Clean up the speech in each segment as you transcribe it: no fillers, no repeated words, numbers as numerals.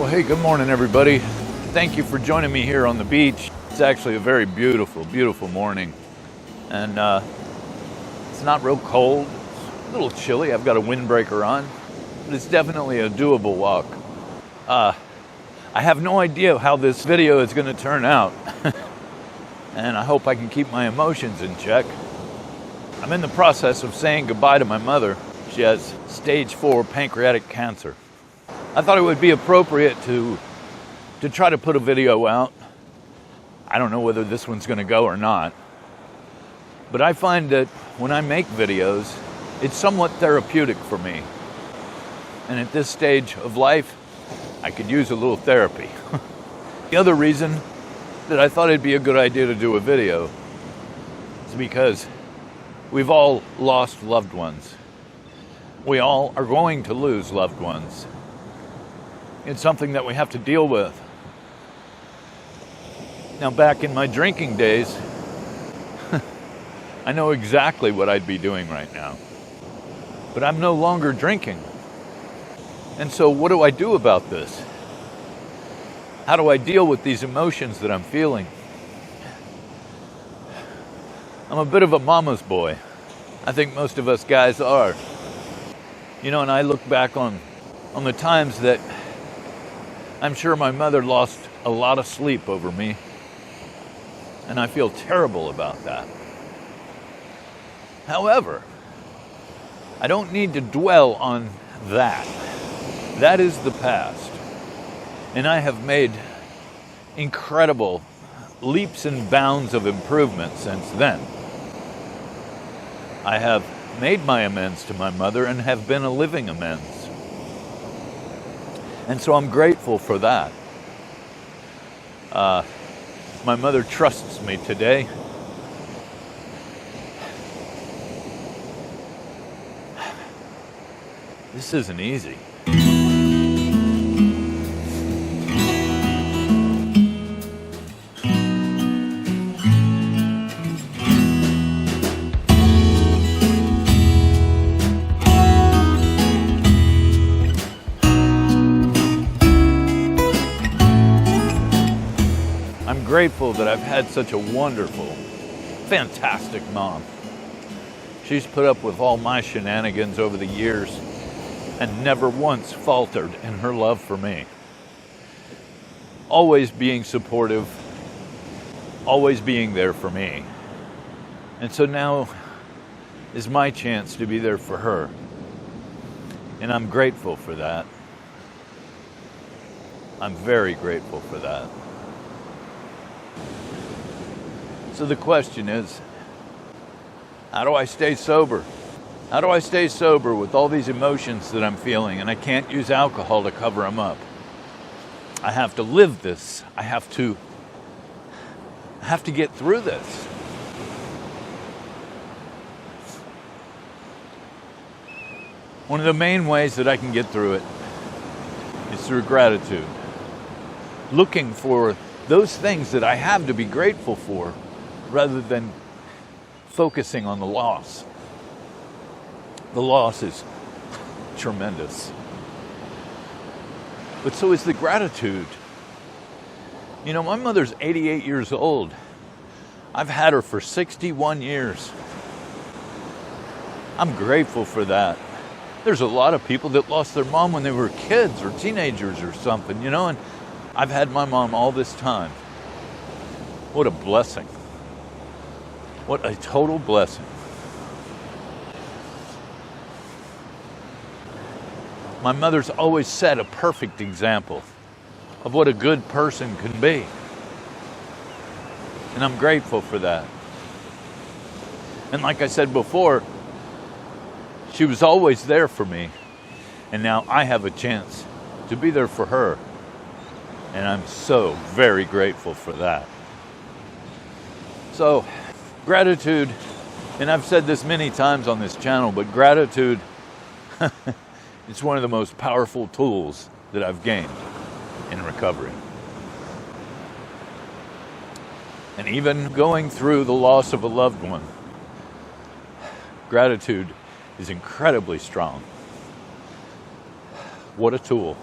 Hey, good morning, everybody. Thank you for joining me here on the beach. It's actually a very beautiful, beautiful morning. And it's not real cold. It's a little chilly. I've got a windbreaker on, but it's definitely a doable walk. I have no idea how this video is going to turn out. And I hope I can keep my emotions in check. I'm in the process of saying goodbye to my mother. She has stage 4 pancreatic cancer. I thought it would be appropriate to try to put a video out. I don't know whether this one's going to go or not. But I find that when I make videos, it's somewhat therapeutic for me. And at this stage of life, I could use a little therapy. The other reason that I thought it'd be a good idea to do a video is because we've all lost loved ones. We all are going to lose loved ones. It's something that we have to deal with. Now, back in my drinking days, I know exactly what I'd be doing right now. But I'm no longer drinking. And so what do I do about this? How do I deal with these emotions that I'm feeling? I'm a bit of a mama's boy. I think most of us guys are. You know, and I look back on the times that I'm sure my mother lost a lot of sleep over me. And I feel terrible about that. However, I don't need to dwell on that. That is the past. And I have made incredible leaps and bounds of improvement since then. I have made my amends to my mother and have been a living amends. And so I'm grateful for that. My mother trusts me today. This isn't easy. I'm grateful that I've had such a wonderful, fantastic mom. She's put up with all my shenanigans over the years and never once faltered in her love for me. Always being supportive, always being there for me. And so now is my chance to be there for her. And I'm grateful for that. I'm very grateful for that. So the question is, how do I stay sober? How do I stay sober with all these emotions that I'm feeling and I can't use alcohol to cover them up? I have to live this. I have to get through this. One of the main ways that I can get through it is through gratitude. Looking for those things that I have to be grateful for, rather than focusing on the loss. The loss is tremendous. But so is the gratitude. You know, my mother's 88 years old. I've had her for 61 years. I'm grateful for that. There's a lot of people that lost their mom when they were kids or teenagers or something, you know, and I've had my mom all this time. What a blessing. What a total blessing. My mother's always set a perfect example of what a good person can be. And I'm grateful for that. And like I said before, she was always there for me. And now I have a chance to be there for her. And I'm so very grateful for that. So, gratitude, and I've said this many times on this channel, but gratitude is one of the most powerful tools that I've gained in recovery. And even going through the loss of a loved one, gratitude is incredibly strong. What a tool.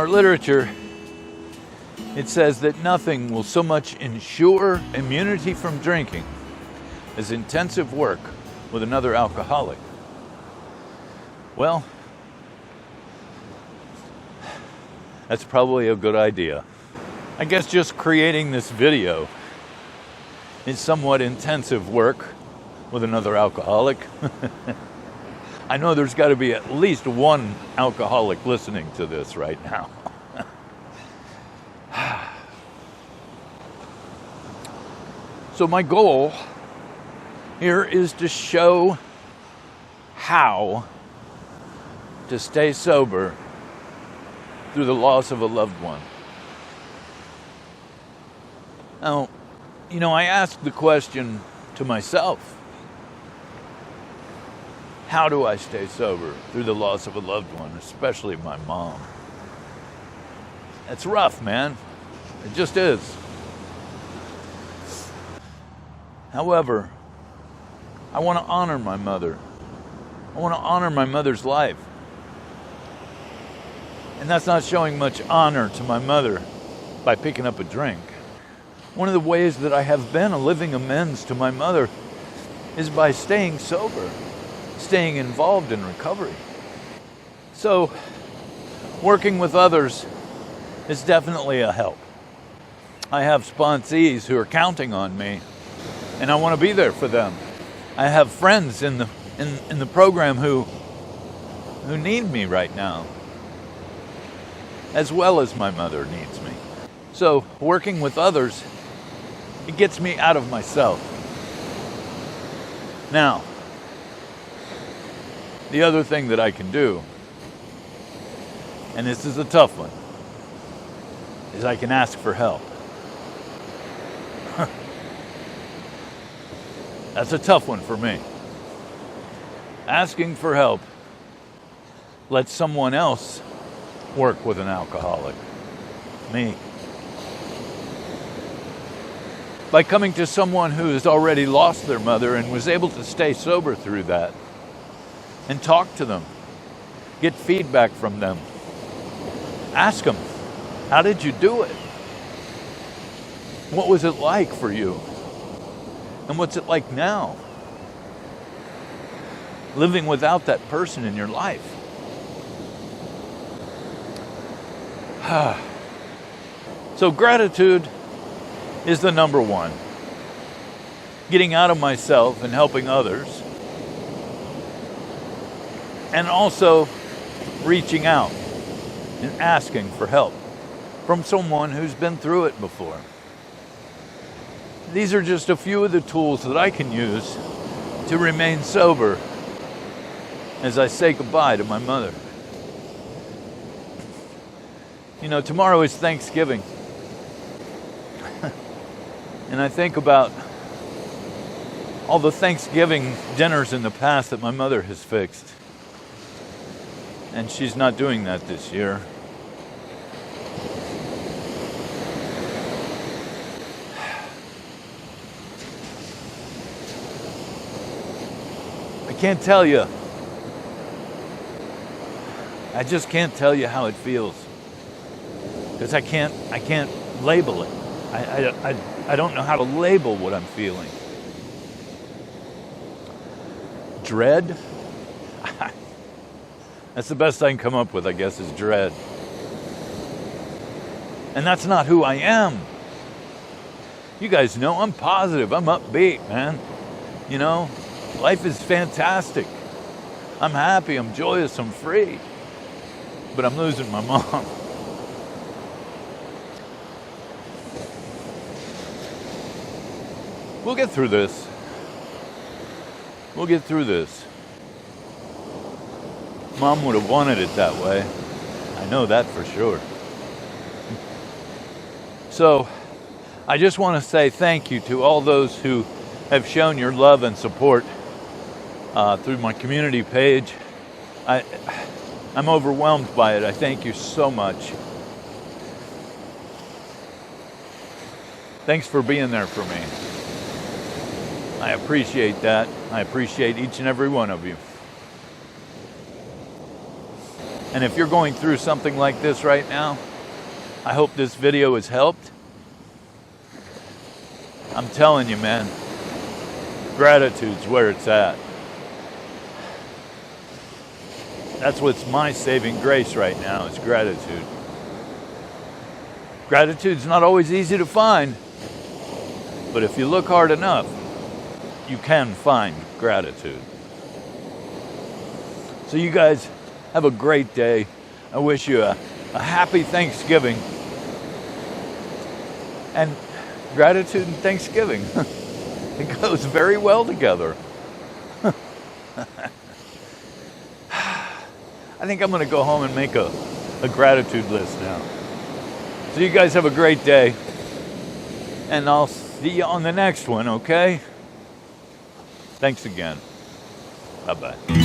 our literature, it says that nothing will so much ensure immunity from drinking as intensive work with another alcoholic. Well, that's probably a good idea. I guess just creating this video is somewhat intensive work with another alcoholic. I know there's got to be at least one alcoholic listening to this right now. So my goal here is to show how to stay sober through the loss of a loved one. Now, I asked the question to myself, how do I stay sober through the loss of a loved one, especially my mom? It's rough, man. It just is. However, I want to honor my mother. I want to honor my mother's life. And that's not showing much honor to my mother by picking up a drink. One of the ways that I have been a living amends to my mother is by staying sober, staying involved in recovery. So, working with others is definitely a help. I have sponsees who are counting on me, and I want to be there for them. I have friends in the program who need me right now, as well as my mother needs me. So working with others, it gets me out of myself. Now, the other thing that I can do, and this is a tough one, is I can ask for help. That's a tough one for me. Asking for help lets someone else work with an alcoholic. Me. By coming to someone who has already lost their mother and was able to stay sober through that, and talk to them, get feedback from them. Ask them, how did you do it? What was it like for you? And what's it like now? Living without that person in your life. So gratitude is the number one. Getting out of myself and helping others. And also reaching out and asking for help from someone who's been through it before. These are just a few of the tools that I can use to remain sober as I say goodbye to my mother. Tomorrow is Thanksgiving. And I think about all the Thanksgiving dinners in the past that my mother has fixed. And she's not doing that this year. I can't tell you. I just can't tell you how it feels. Because I can't label it. I don't know how to label what I'm feeling. Dread? That's the best I can come up with, I guess, is dread. And that's not who I am. You guys know I'm positive. I'm upbeat, man. Life is fantastic. I'm happy. I'm joyous. I'm free. But I'm losing my mom. We'll get through this. We'll get through this. Mom would have wanted it that way. I know that for sure. So, I just want to say thank you to all those who have shown your love and support through my community page. I'm overwhelmed by it. I thank you so much. Thanks for being there for me. I appreciate that. I appreciate each and every one of you. And if you're going through something like this right now, I hope this video has helped. I'm telling you, man, gratitude's where it's at. That's what's my saving grace right now, is gratitude. Gratitude's not always easy to find, but if you look hard enough, you can find gratitude. So you guys have a great day. I wish you a happy Thanksgiving. And gratitude and Thanksgiving, it goes very well together. I think I'm going to go home and make a gratitude list now. So you guys have a great day. And I'll see you on the next one, okay? Thanks again. Bye-bye.